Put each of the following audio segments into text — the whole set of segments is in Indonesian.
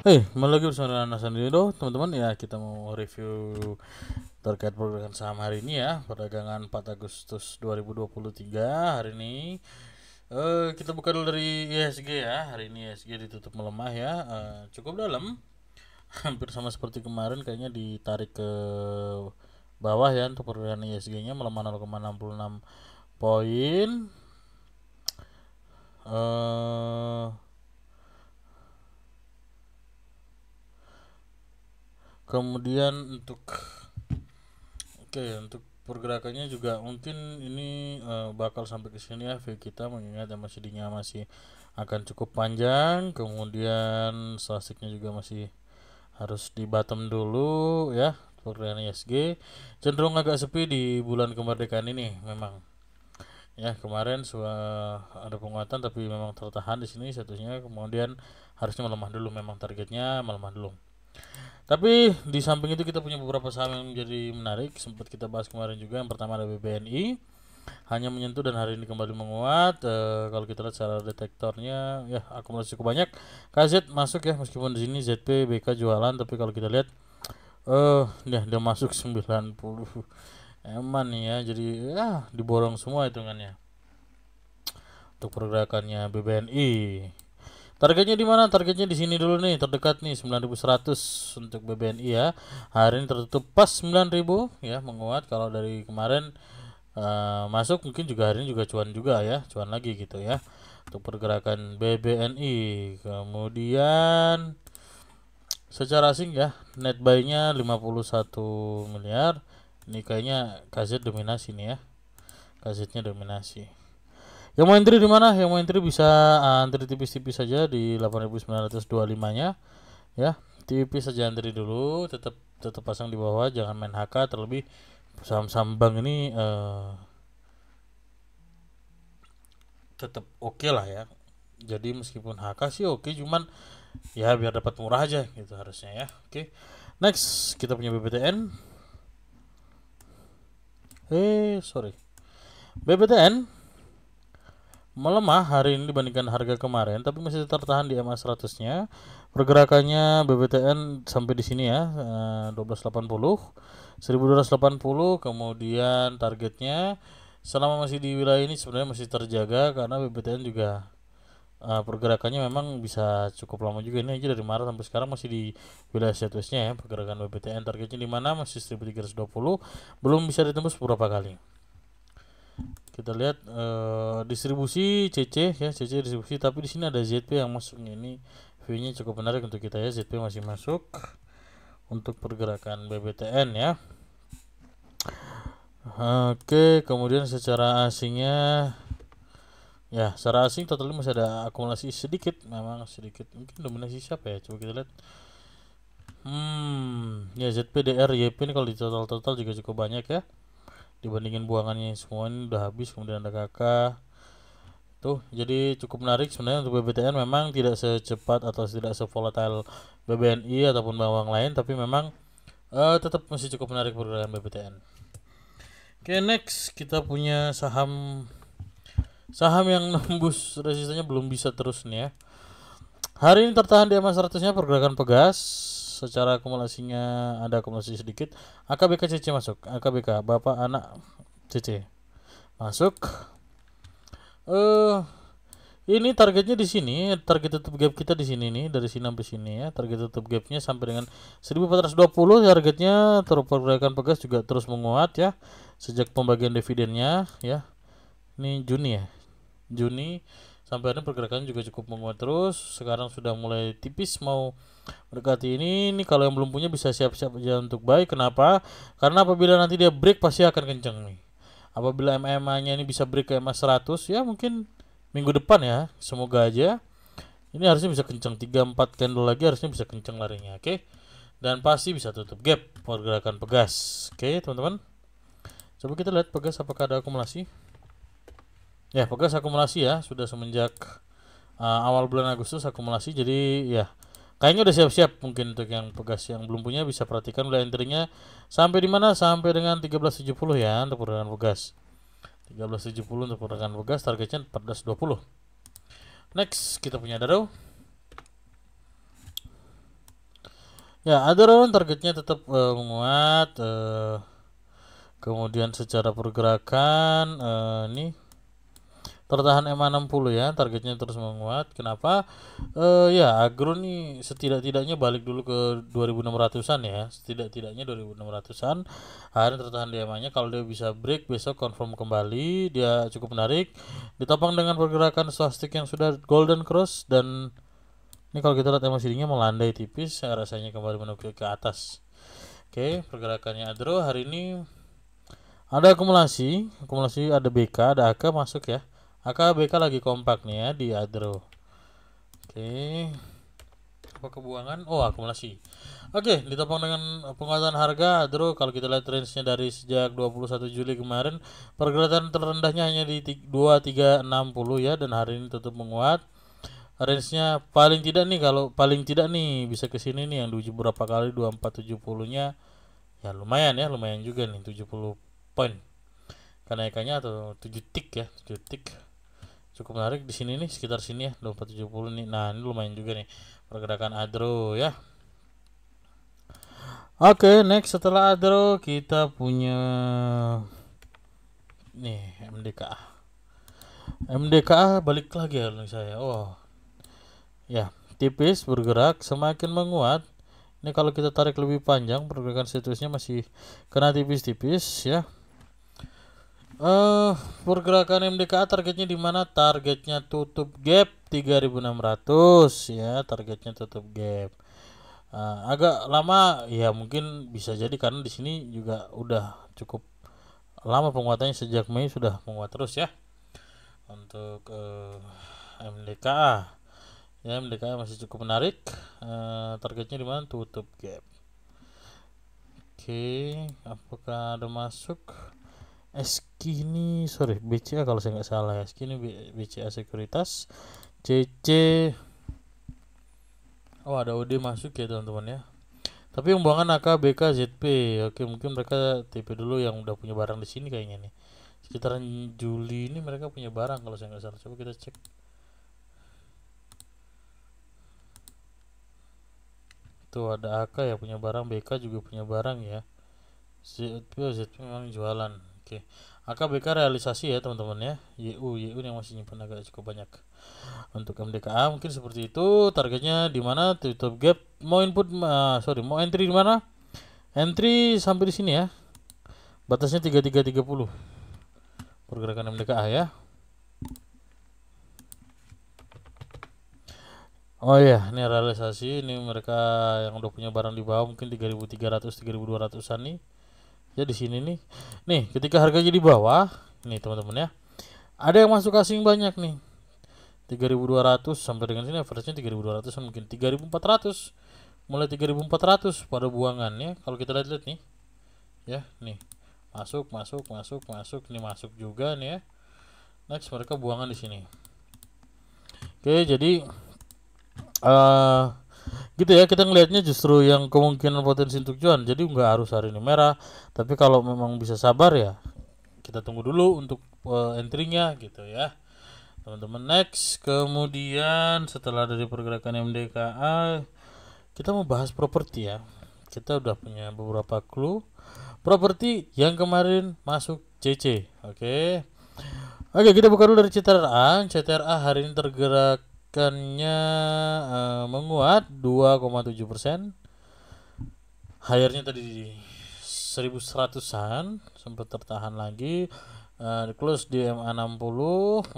Kembali lagi bersama Anas Sandrido, teman-teman ya. Kita mau review terkait pergerakan saham hari ini ya, perdagangan 4 Agustus 2023 hari ini. Kita buka dulu dari IHSG ya. Hari ini IHSG ditutup melemah ya, cukup dalam, hampir sama seperti kemarin, kayaknya ditarik ke bawah ya untuk pergerakan IHSG-nya, melemah 0,66 poin. Eh Kemudian untuk pergerakannya juga mungkin ini bakal sampai ke sini ya view kita, mengingat MACD-nya masih akan cukup panjang. Kemudian stochasticnya juga masih harus di bottom dulu ya. Pergerakan ISG cenderung agak sepi di bulan kemerdekaan ini memang. Ya, kemarin ada penguatan tapi memang tertahan di sini statusnya, kemudian harusnya melemah dulu, memang targetnya melemah dulu. Tapi di samping itu kita punya beberapa saham yang menjadi menarik, sempat kita bahas kemarin juga. Yang pertama ada BBNI, hanya menyentuh dan hari ini kembali menguat. Kalau kita lihat secara detektornya ya akumulasi cukup banyak. KZ masuk ya, meskipun di sini ZP BK jualan, tapi kalau kita lihat ya dia masuk 90 eman nih ya, jadi ya diborong semua hitungannya untuk pergerakannya BBNI. Targetnya di mana? Targetnya di sini dulu nih, terdekat nih 9.100 untuk BBNI ya. Hari ini tertutup pas 9.000 ya, menguat. Kalau dari kemarin masuk, mungkin juga hari ini juga cuan juga ya, cuan lagi gitu ya untuk pergerakan BBNI. Kemudian secara asing ya, net buy-nya 51 miliar. Ini kayaknya KZ dominasi nih ya. KZ-nya dominasi. Yang mau entry di mana? Yang mau entry bisa entry tipis-tipis saja di 8.925-nya ya. Tipis saja entry dulu, tetap tetap pasang di bawah, jangan main HK terlebih. Saham-saham bank ini tetap oke lah ya. Jadi meskipun HK sih oke, cuman ya biar dapat murah aja gitu harusnya ya. Oke. Next, kita punya BBTN. Sorry. BBTN melemah hari ini dibandingkan harga kemarin, tapi masih tertahan di MA 100-nya. Pergerakannya BBTN sampai di sini ya, 1280, 1280. Kemudian targetnya selama masih di wilayah ini sebenarnya masih terjaga, karena BBTN juga pergerakannya memang bisa cukup lama juga. Ini aja dari Maret sampai sekarang masih di wilayah sideways-nya ya pergerakan BBTN. Targetnya di mana? Masih 1320, belum bisa ditembus beberapa kali. Kita lihat distribusi CC ya, CC distribusi, tapi di sini ada ZP yang masuk. Ini view-nya cukup menarik untuk kita ya, ZP masih masuk untuk pergerakan BBTN ya. Oke, kemudian secara asingnya ya, secara asing totalnya masih ada akumulasi sedikit, memang sedikit. Mungkin dominasi siapa ya, coba kita lihat. Ya ZP, DR, YP ini kalau di total juga cukup banyak ya, dibandingin buangannya semua ini udah habis. Kemudian ada kakak tuh, jadi cukup menarik sebenarnya untuk BBTN. Memang tidak secepat atau tidak sevolatile BBNI ataupun bawang lain, tapi memang tetap masih cukup menarik pergerakan BBTN. Oke, next kita punya saham yang nembus resistennya belum bisa terus nih ya. Hari ini tertahan di MA 100-nya, pergerakan pegas. Secara akumulasinya ada akumulasi sedikit. AKBK CC masuk. AKBK Bapak Anak CC masuk. Ini targetnya di sini, target tutup gap kita di sini nih, dari sini sampai sini ya. Target tutup gapnya sampai dengan 1420 targetnya. Terus pergerakan pegas juga terus menguat ya sejak pembagian dividennya ya. Ini Juni ya, Juni sampai hari ini pergerakan juga cukup menguat terus. Sekarang sudah mulai tipis mau mendekati ini. Ini kalau yang belum punya bisa siap-siap aja untuk buy. Kenapa? Karena apabila nanti dia break pasti akan kenceng nih. Apabila MMA-nya ini bisa break ke MA 100 ya, mungkin minggu depan ya, semoga aja. Ini harusnya bisa kenceng, 3-4 candle lagi harusnya bisa kenceng larinya, oke. Dan pasti bisa tutup gap pergerakan pegas. Oke, teman-teman. Coba kita lihat pegas apakah ada akumulasi. Ya, pegas akumulasi ya, sudah semenjak awal bulan Agustus akumulasi. Jadi ya kayaknya udah siap-siap. Mungkin untuk yang pegas yang belum punya bisa perhatikan mulai entry-nya sampai di mana, sampai dengan 1370 ya untuk pergerakan pegas. 1370 untuk pergerakan pegas, targetnya 1420. Next kita punya Daro. Ya, Adro targetnya tetap menguat. Kemudian secara pergerakan ini tertahan MA60 ya, targetnya terus menguat. Kenapa? Ya agro nih setidak-tidaknya balik dulu ke 2600-an ya, setidak-tidaknya 2600-an. Hari tertahan di EMA-nya, kalau dia bisa break besok confirm kembali, dia cukup menarik. Ditopang dengan pergerakan swastik yang sudah golden cross, dan ini kalau kita lihat emosinya melandai tipis, rasanya kembali menukik ke atas. Oke, pergerakannya Adro hari ini ada akumulasi ada BK, ada AK masuk ya. AK BK lagi kompak nih ya di Adro. Oke. Apa kebuangan? Oh, akumulasi. Oke, ditopang dengan penguatan harga Adro. Kalau kita lihat range-nya dari sejak 21 Juli kemarin, pergerakan terendahnya hanya di 2360 ya, dan hari ini tetap menguat. Range-nya paling tidak nih, kalau paling tidak nih bisa ke sini nih yang diuji berapa kali 2470-nya. Ya lumayan juga nih 70 poin kenaikannya, atau 7 tick ya, 7 tick cukup menarik di sini nih, sekitar sini ya 2470 nih. Nah, ini lumayan juga nih pergerakan Adro ya. Oke, next setelah Adro kita punya nih MDKA. MDKA balik lagi ya saya. Oh. Ya, tipis bergerak semakin menguat. Ini kalau kita tarik lebih panjang, pergerakan situsnya masih kena tipis-tipis ya. Pergerakan MDKA targetnya di mana? Targetnya tutup gap 3600 ya, targetnya tutup gap. Agak lama ya, mungkin bisa jadi karena di sini juga udah cukup lama penguatannya, sejak Mei sudah menguat terus ya. Untuk MDKA ya, MDKA masih cukup menarik. Targetnya di mana? Tutup gap. Oke, apakah ada masuk? SK ini, sorry, BCA kalau saya nggak salah ya. SK ini BCA Sekuritas. CC, oh ada OD masuk ya teman-teman ya. Tapi pembuangan AK, BK, ZP. Oke, mungkin mereka TP dulu yang udah punya barang di sini kayaknya nih. Sekitaran Juli ini mereka punya barang kalau saya nggak salah. Coba kita cek. Tuh ada AK ya punya barang, BK juga punya barang ya. ZP memang jualan. Oke. AKBK realisasi ya teman-teman ya. YU yang masih nyimpan agak cukup banyak. Untuk MDKA mungkin seperti itu. Targetnya di mana? Tutup gap. Mau input mau entry di mana? Entry sampai di sini ya. Batasnya 3330. Pergerakan MDKA ya. Oh iya, ini realisasi. Ini mereka yang udah punya barang di bawah mungkin 3300 3200-an nih. Ya di sini nih. Nih, ketika harganya di bawah, nih teman-teman ya. Ada yang masuk asing banyak nih. 3200 sampai dengan sini average-nya 3200, mungkin 3400. Mulai 3400 pada buangannya. Kalau kita lihat nih. Ya, nih. Masuk nih, masuk juga nih ya. Next mereka buangan di sini. Oke, jadi gitu ya, kita ngelihatnya justru yang kemungkinan potensi untuk cuan. Jadi nggak harus hari ini merah, tapi kalau memang bisa sabar ya kita tunggu dulu untuk entry-nya gitu ya teman-teman. Next, kemudian setelah dari pergerakan MDKA kita mau bahas properti ya. Kita udah punya beberapa clue properti yang kemarin masuk CC. Oke, kita buka dulu dari CTRA hari ini tergerakkannya menguat 2,7%. Higher-nya tadi 1100-an, sempat tertahan lagi. Close di MA60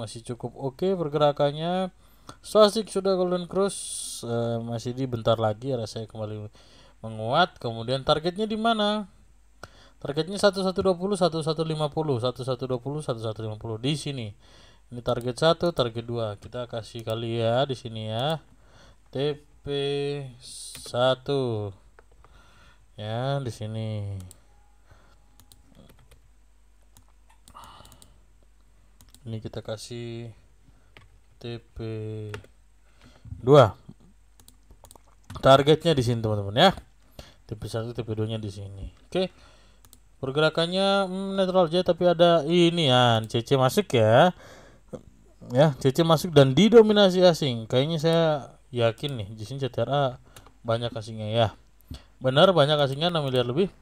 masih cukup oke pergerakannya. Swastik sudah golden cross, masih di bentar lagi rasanya kembali menguat. Kemudian targetnya di mana? Targetnya 1120, 1150, 1120, 1150 di sini. Ini target 1, target 2. Kita kasih kali ya di sini ya. TP 1. Ya, di sini. Ini kita kasih TP 2. Targetnya di sini teman-teman ya. TP 1, TP 2-nya di sini. Oke. Pergerakannya netral aja, tapi ada ini ya, CC masuk ya. Ya, CC masuk dan didominasi asing. Kayaknya saya yakin nih di sini CTRA banyak asingnya ya. Benar, banyak asingnya 6 miliar lebih.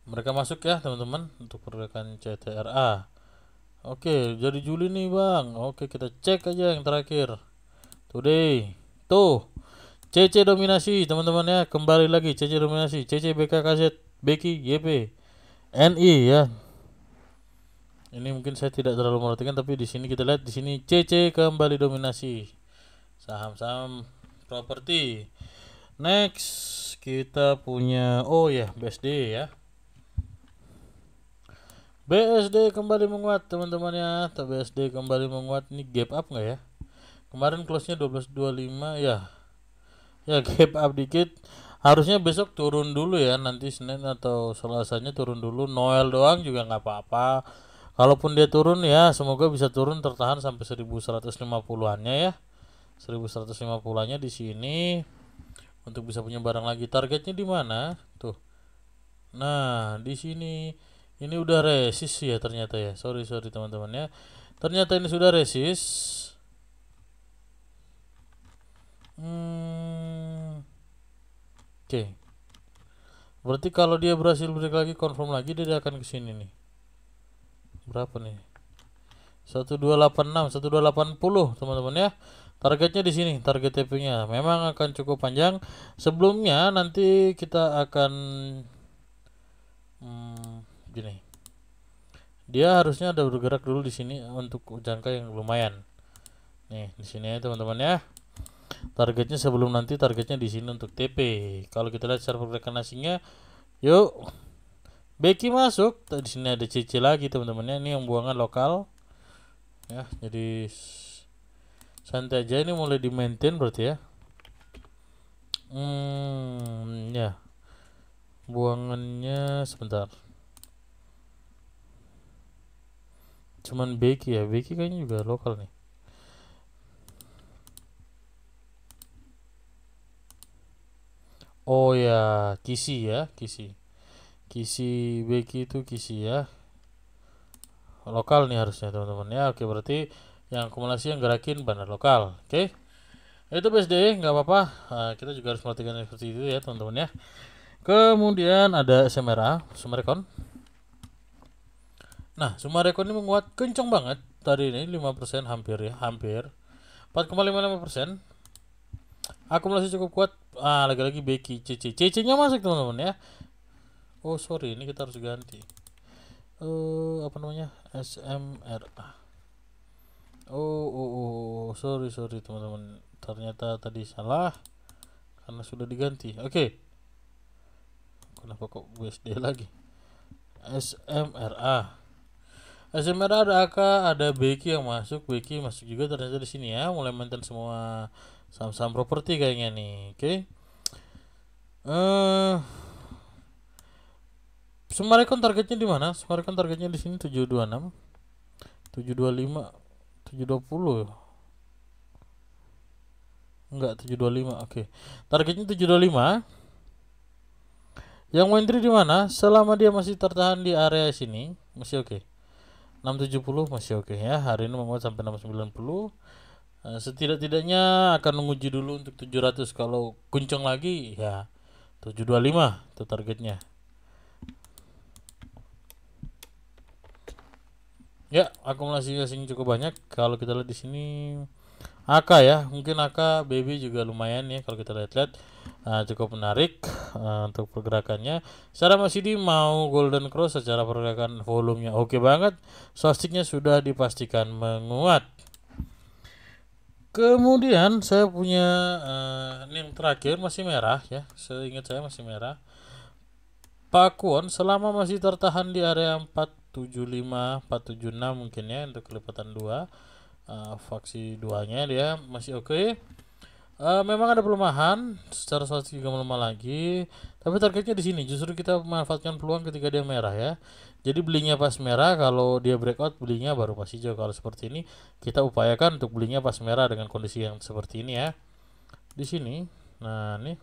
Mereka masuk ya teman-teman untuk pergerakan CTRA. Oke, jadi Juli nih bang. Oke, kita cek aja yang terakhir. Today. Tuh, CC dominasi teman-teman ya. Kembali lagi CC dominasi. CC BK KZ BK YP NI ya. Ini mungkin saya tidak terlalu merhatikan, tapi di sini kita lihat di sini CC kembali dominasi saham-saham properti. Next kita punya BSD ya. BSD kembali menguat teman-teman ya. BSD kembali menguat. Ini gap up nggak ya? Kemarin close-nya 12.25 ya. Ya gap up dikit. Harusnya besok turun dulu ya. Nanti Senin atau Selasanya turun dulu. Noel doang juga nggak apa-apa. Kalaupun dia turun ya semoga bisa turun tertahan sampai 1150-annya ya. 1150-annya di sini untuk bisa punya barang lagi. Targetnya di mana? Tuh. Nah, di sini ini udah resist ya ternyata ya. Sorry teman-teman ya. Ternyata ini sudah resist. Oke. Berarti kalau dia berhasil break lagi, confirm lagi, dia akan ke sini nih. Berapa nih? 1286, 1280 teman-teman ya. Targetnya di sini, target TP-nya memang akan cukup panjang. Sebelumnya nanti kita akan gini. Dia harusnya ada bergerak dulu di sini untuk jangka yang lumayan. Nih, di sini ya teman-teman ya. Targetnya sebelum nanti targetnya di sini untuk TP. Kalau kita lihat secara pergerakan asingnya, yuk. Beki masuk. Di sini ada CC lagi teman-teman ya. Ini yang buangan lokal. Ya, jadi santai aja, ini mulai di maintain berarti ya. Ya. Buangannya sebentar. Cuman Beki ya. Beki kayaknya juga lokal nih. Oh ya, Kisi ya, Kisi. Kisi Beki itu Kisi ya. Lokal nih harusnya teman-teman ya. Oke, berarti yang akumulasi yang gerakin bandar lokal. Oke. Itu BSD nggak apa-apa. Kita juga harus perhatikan seperti itu ya teman-teman ya. Kemudian ada SMRA, Sumarekon. Nah, Sumarekon ini menguat kencang banget tadi ini 5% hampir ya, hampir 4,55%. Akumulasi cukup kuat. Lagi-lagi Beki CC. CC-nya masuk teman-teman ya. Oh, sorry, ini kita harus ganti. Apa namanya? SMRA. Sorry teman-teman. Ternyata tadi salah karena sudah diganti. Oke. Kenapa kok USD lagi? SMRA. SMRA ada AK, ada Beki yang masuk. Beki masuk juga ternyata di sini ya. Mulai maintain semua saham-saham properti kayaknya nih. Oke. Sumarekon targetnya di mana? Sumarekon targetnya di sini 726, 725, 720. Enggak, 725. Oke. Targetnya 725. Yang entry di mana? Selama dia masih tertahan di area sini, masih oke. 670 masih oke ya. Hari ini menguat sampai 690. Setidak-tidaknya akan menguji dulu untuk 700. Kalau kuncang lagi ya 725 itu targetnya. Ya, akumulasi asing cukup banyak. Kalau kita lihat di sini AK ya, mungkin AK BB juga lumayan ya kalau kita lihat-lihat. Cukup menarik untuk pergerakannya. Secara MACD mau Golden Cross secara pergerakan volumenya oke banget. Swastiknya sudah dipastikan menguat. Kemudian saya punya ini yang terakhir masih merah ya. Seingat saya masih merah. Pakuan selama masih tertahan di area 475, 476 mungkin ya untuk kelipatan 2. Faksi 2-nya dia masih oke. Memang ada pelemahan secara statistik juga melemah lagi, tapi targetnya di sini justru kita memanfaatkan peluang ketika dia merah ya. Jadi belinya pas merah, kalau dia breakout belinya baru pas hijau. Kalau seperti ini kita upayakan untuk belinya pas merah dengan kondisi yang seperti ini ya. Di sini, nah nih,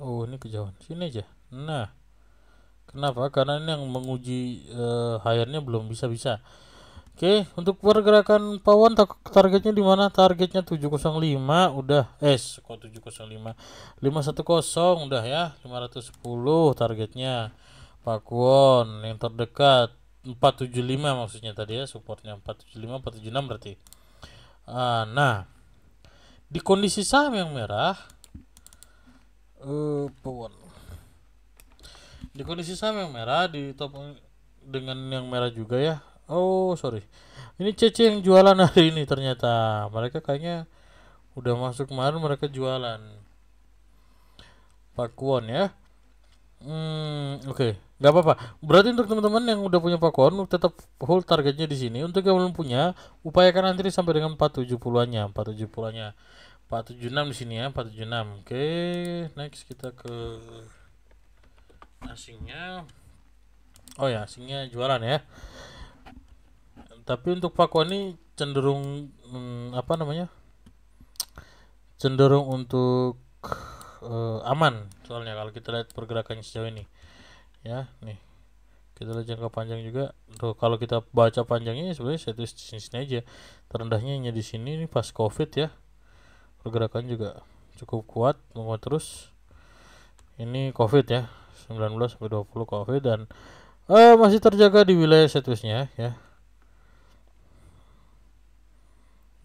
ini kejauhan, sini aja. Nah, kenapa? Karena ini yang menguji higher-nya belum bisa. Oke, untuk pergerakan pawon targetnya di mana? Targetnya 705 udah. Kok 705? 510 udah ya. 510 targetnya. Pakuwon yang terdekat 475 maksudnya tadi ya, supportnya 475 476 berarti. Nah, di kondisi saham yang merah pawon. Di kondisi saham yang merah di top dengan yang merah juga ya. Oh sorry, ini CC yang jualan hari ini ternyata. Mereka kayaknya udah masuk kemarin, mereka jualan Pakuwon ya. Oke. Nggak apa-apa. Berarti untuk teman-teman yang udah punya Pakuwon tetap hold targetnya di sini. Untuk yang belum punya, upayakan antri sampai dengan 470-annya, 470-annya. 476 di sini ya, 476. Oke, next kita ke asingnya. Oh ya, asingnya jualan ya. Tapi untuk Pakuan ini cenderung apa namanya? Cenderung untuk aman soalnya kalau kita lihat pergerakannya sejauh ini. Ya, nih. Kita lihat jangka panjang juga. Tuh, kalau kita baca panjangnya sebenarnya saya tulis di sini aja. Terendahnya hanya di sini nih pas Covid ya. Pergerakan juga cukup kuat, menguat terus. Ini Covid ya. 19 sampai 20 Covid dan masih terjaga di wilayah setusnya ya.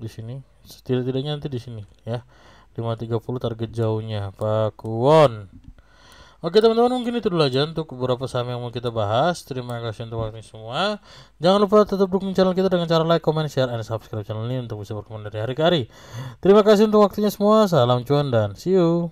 Di sini setidaknya nanti di sini ya. 530 target jauhnya Pakuwon. Oke teman-teman, mungkin itu dulu aja untuk beberapa saham yang mau kita bahas. Terima kasih untuk waktunya semua. Jangan lupa tetap dukung channel kita dengan cara like, comment, share, dan subscribe channel ini untuk bisa berkembang dari hari ke hari. Terima kasih untuk waktunya semua. Salam cuan dan see you.